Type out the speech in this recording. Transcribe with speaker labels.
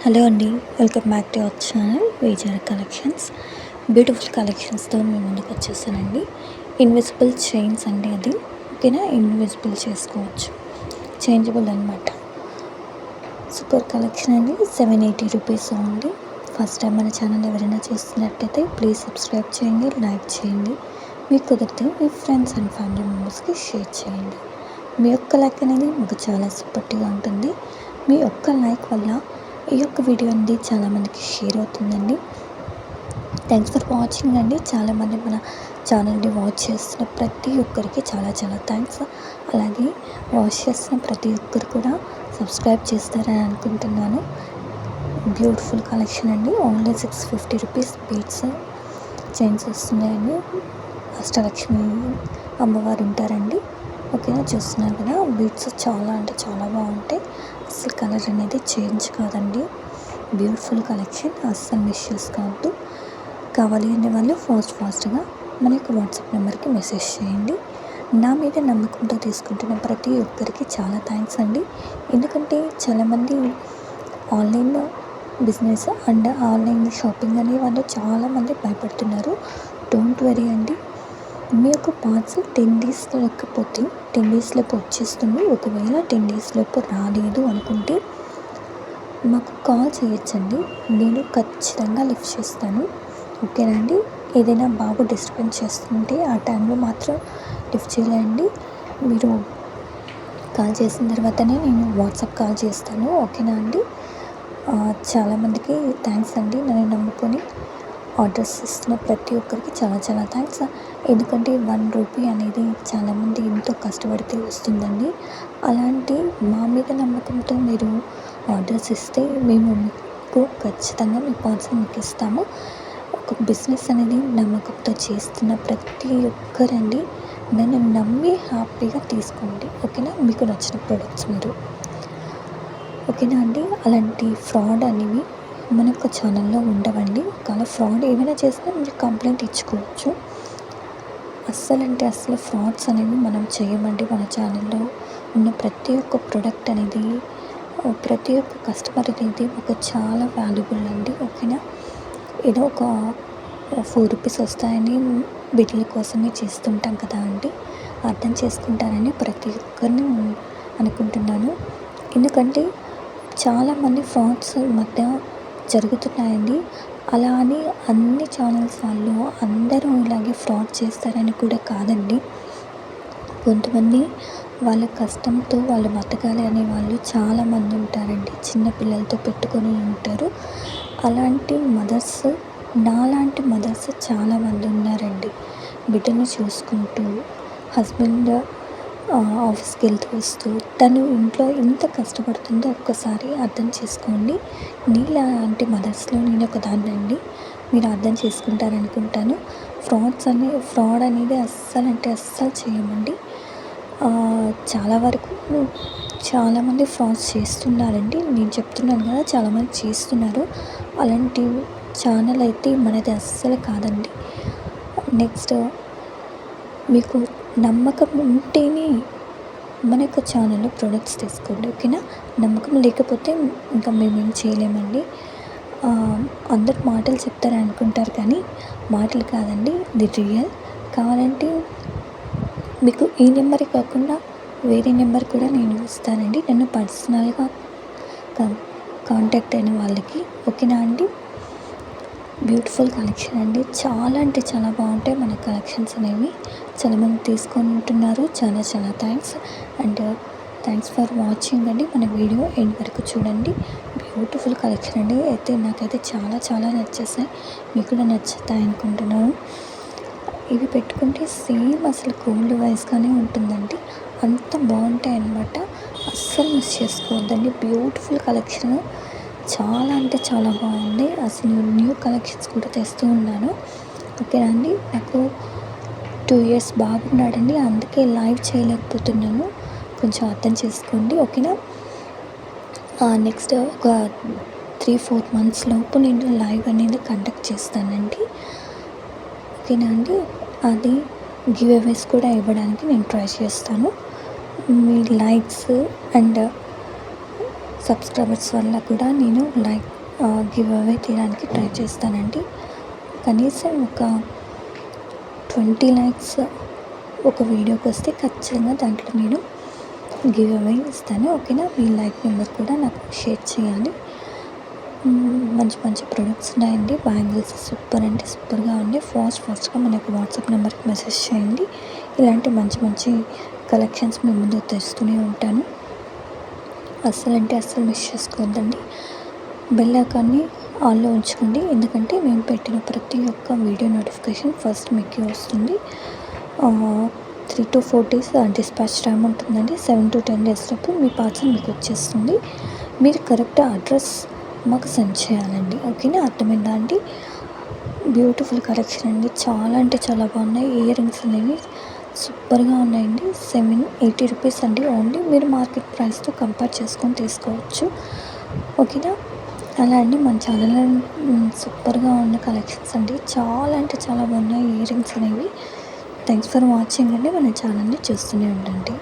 Speaker 1: Hello అండి, welcome back to our channel Vijaya collections. Beautiful కలెక్షన్స్తో మేము ముందుకు వచ్చేసానండి. ఇన్విజిబుల్ చైన్స్ అండి, అది ఓకేనా. ఇన్విజిబుల్ చేసుకోవచ్చు, చేంజబుల్ అనమాట. సూపర్ కలెక్షన్ అండి. 780 రూపీస్ ఉంది. ఫస్ట్ టైం మన ఛానల్ ఎవరైనా చేస్తున్నట్టయితే ప్లీజ్ సబ్స్క్రైబ్ చేయండి, లైక్ చేయండి. మీకు కుదిరితే మీ ఫ్రెండ్స్ అండ్ ఫ్యామిలీ మెంబర్స్కి షేర్ చేయండి. మీ ఒక్క లైక్ అనేది మాకు చాలా సపోర్టివ్గా ఉంటుంది. మీ ఒక్క లైక్ వల్ల ఈ యొక్క వీడియో అనేది చాలామందికి షేర్ అవుతుందండి. థ్యాంక్స్ ఫర్ వాచింగ్ అండి. చాలామంది మన ఛానల్ని వాచ్ చేస్తున్న ప్రతి ఒక్కరికి చాలా చాలా థ్యాంక్స్. అలాగే వాచ్ చేస్తున్న ప్రతి ఒక్కరు కూడా సబ్స్క్రైబ్ చేస్తారని అనుకుంటున్నాను. బ్యూటిఫుల్ కలెక్షన్ అండి. ఓన్లీ 650 రూపీస్ బీట్స్ చైన్స్ వస్తున్నాయండి. అష్టలక్ష్మి అమ్మవారు ఉంటారండి, ఓకేనా. చూస్తున్నారు కదా, బీట్స్ చాలా అంటే చాలా బాగుంటాయి. అసలు కలర్ అనేది చేంజ్ కాదండి. బ్యూటిఫుల్ కలెక్షన్, అస్సలు మిస్ చేసుకోవద్దు. కావాలి అనే వాళ్ళు ఫాస్ట్గా మన యొక్క వాట్సాప్ నెంబర్కి మెసేజ్ చేయండి. నా మీద నమ్మకంతో తీసుకుంటున్న ప్రతి ఒక్కరికి చాలా థ్యాంక్స్ అండి. ఎందుకంటే చాలామంది online business and online shopping అనే వాళ్ళు చాలామంది భయపడుతున్నారు. డోంట్ వరీ అండి. మీ యొక్క పార్సల్ 10 days లేకపోతే 10 days లోపు వచ్చేస్తుంది. ఒకవేళ 10 days లోపు రాలేదు అనుకుంటే మాకు కాల్ చేయొచ్చండి. నేను ఖచ్చితంగా లిఫ్ట్ చేస్తాను, ఓకేనా అండి. ఏదైనా బాగా డిస్టర్బెన్స్ చేస్తుంటే ఆ టైంలో మాత్రం లిఫ్ట్ చేయాలండి. మీరు కాల్ చేసిన తర్వాతనే నేను వాట్సాప్ కాల్ చేస్తాను, ఓకేనా అండి. చాలామందికి థ్యాంక్స్ అండి. నన్ను నమ్ముకొని ఆర్డర్స్ ఇస్తున్న ప్రతి ఒక్కరికి చాలా చాలా థ్యాంక్స్. ఎందుకంటే 1 రూపీ అనేది చాలామంది ఎంతో కష్టపడితే వస్తుందండి. అలాంటి మా మీద నమ్మకంతో మీరు ఆర్డర్స్ ఇస్తే మేము మీకు ఖచ్చితంగా మీ పార్సల్ మీకు ఇస్తాము. ఒక బిజినెస్ అనేది నమ్మకంతో చేస్తున్న ప్రతి ఒక్కరండి నన్ను నమ్మి హ్యాపీగా తీసుకోండి, ఓకేనా. మీకు నచ్చిన ప్రొడక్ట్స్ మీరు, ఓకేనా అండి. అలాంటి ఫ్రాడ్ అనేవి మన యొక్క ఛానల్లో ఉండవండి. ఒకవేళ ఫ్రాడ్ ఏమైనా చేసినా మీరు కంప్లైంట్ ఇచ్చుకోవచ్చు. అస్సలు ఫ్రాడ్స్ అనేవి మనం చేయమండి. మన ఛానల్లో ఉన్న ప్రతి ఒక్క ప్రోడక్ట్ అనేది, ప్రతి ఒక్క కస్టమర్ అనేది ఒక చాలా వాల్యుబుల్ అండి, ఓకేనా. ఏదో ఒక 4 రూపీస్ వస్తాయని బిడ్డల కోసమే చేస్తుంటాం కదా అండి. అర్థం చేసుకుంటారని ప్రతి ఒక్కరిని అనుకుంటున్నాను. ఎందుకంటే చాలామంది ఫ్రాడ్స్ ఈ మధ్య జరుగుతున్నాయండి. అలా అని అన్ని ఛానల్స్ వాళ్ళు అందరూ ఇలాగే ఫ్రాడ్ చేస్తారని కూడా కాదండి. కొంతమంది వాళ్ళ కష్టంతో వాళ్ళు బతకాలి అనే వాళ్ళు చాలామంది ఉంటారండి. చిన్న పిల్లలతో పెట్టుకొని ఉంటారు. అలాంటి మదర్స్, నాలాంటి మదర్స్ చాలామంది ఉన్నారండి. బిడ్డను చూసుకుంటూ హస్బెండ్ ఆఫీస్కి వెళ్తూ వస్తూ తను ఇంట్లో ఎంత కష్టపడుతుందో ఒక్కసారి అర్థం చేసుకోండి. నీలాంటి మదర్స్లో నేను ఒక దాన్నండి. మీరు అర్థం చేసుకుంటారనుకుంటాను. ఫ్రాడ్ అనేది అస్సలు చేయమండి. చాలా వరకు చాలామంది ఫ్రాడ్స్ చేస్తున్నారండి. నేను చెప్తున్నాను కదా, చాలామంది చేస్తున్నారు. అలాంటి ఛానల్ అయితే మనది అస్సలు కాదండి. నెక్స్ట్, మీకు నమ్మకం ఉంటేనే మన యొక్క ఛానల్లో ప్రొడక్ట్స్ తీసుకోండి, ఓకేనా. నమ్మకం లేకపోతే ఇంకా మేమేం చేయలేమండి. అందరు మాటలు చెప్తారు అనుకుంటారు, కానీ మాటలు కాదండి, ఇది రియల్. కావాలంటే మీకు ఈ నెంబరే కాకుండా వేరే నెంబర్ కూడా నేను ఇస్తానండి, నన్ను పర్సనల్గా కాంటాక్ట్ అయిన వాళ్ళకి, ఓకేనా అండి. బ్యూటిఫుల్ కలెక్షన్ అండి. చాలా అంటే చాలా బాగుంటాయి మన కలెక్షన్స్ అనేవి. చాలామంది తీసుకుంటున్నారు. చాలా చాలా thanks. And thanks for watching అండి. మన వీడియో ఎండ్ వరకు చూడండి. బ్యూటిఫుల్ కలెక్షన్ అండి. అయితే నాకైతే చాలా చాలా నచ్చేసాయి. మీకు కూడా నచ్చుతాయి అనుకుంటున్నాను. ఇవి పెట్టుకుంటే సేమ్ అసలు గోల్డ్ వైస్గానే ఉంటుందండి. అంత బాగుంటాయి అన్నమాట. అస్సలు మిస్ చేసుకోవద్దండి. బ్యూటిఫుల్ కలెక్షన్, చాలా అంటే చాలా బాగుంది. అసలు న్యూ కలెక్షన్స్ కూడా తెస్తూ ఉన్నాను, ఓకేనా అండి. నాకు 2 years బాగున్నాడండి, అందుకే లైవ్ చేయలేకపోతున్నాను. కొంచెం అర్థం చేసుకోండి, ఓకేనా. నెక్స్ట్ ఒక 3-4 months లోపు నేను లైవ్ అనేది కండక్ట్ చేస్తానండి, ఓకేనా అండి. అది గివ్ అవేస్ కూడా ఇవ్వడానికి నేను ట్రై చేస్తాను. మీ లైక్స్ అండ్ సబ్స్క్రైబర్స్ వల్ల కూడా నేను గివ్ అవే తీయడానికి ట్రై చేస్తానండి. కనీసం ఒక 20 లైక్స్ ఒక వీడియోకి వస్తే ఖచ్చితంగా దాంట్లో నేను గివ్ అవే ఇస్తాను. ఓకేనా? మీ లైక్ నెంబర్ కూడా నాకు షేర్ చేయాలి. మంచి మంచి ప్రొడక్ట్స్ ఉన్నాయండి. బ్యాంగిల్స్ సూపర్ అంటే సూపర్గా ఉన్నాయి. ఫాస్ట్గా మనకు వాట్సాప్ నెంబర్కి మెసేజ్ చేయండి. ఇలాంటి మంచి మంచి కలెక్షన్స్ మీ ముందుకు తెస్తూనే ఉంటాను. అస్సలు మిస్ చేసుకోవద్దండి. బెల్ ఐకాన్ని ఆన్లో ఉంచుకోండి. ఎందుకంటే మేము పెట్టిన ప్రతి ఒక్క వీడియో నోటిఫికేషన్ ఫస్ట్ మీకే వస్తుంది. 3 to 4 days డిస్పాచ్ టైం ఉంటుందండి. 7 to 10 days లోపు మీ పార్సల్ మీకు వచ్చేస్తుంది. మీరు కరెక్ట్ అడ్రస్ మాకు సెండ్ చేయాలండి. ఓకేనా? అర్థమైందా అండి? బ్యూటిఫుల్ కలెక్షన్ అండి. చాలా అంటే చాలా బాగున్నాయి. ఇయర్ రింగ్స్ అనేవి సూపర్గా ఉన్నాయండి. 780 రూపీస్ అండి. ఓన్లీ మీరు మార్కెట్ ప్రైస్తో కంపేర్ చేసుకొని తీసుకోవచ్చు. ఓకేనా? అలా అండి మన ఛానల్లో సూపర్గా ఉన్న కలెక్షన్స్ అండి. చాలా అంటే చాలా బాగున్నాయి ఇయర్ రింగ్స్ అనేవి. థ్యాంక్స్ ఫర్ వాచింగ్ అండి. మన ఛానల్ని చూస్తూనే ఉండండి.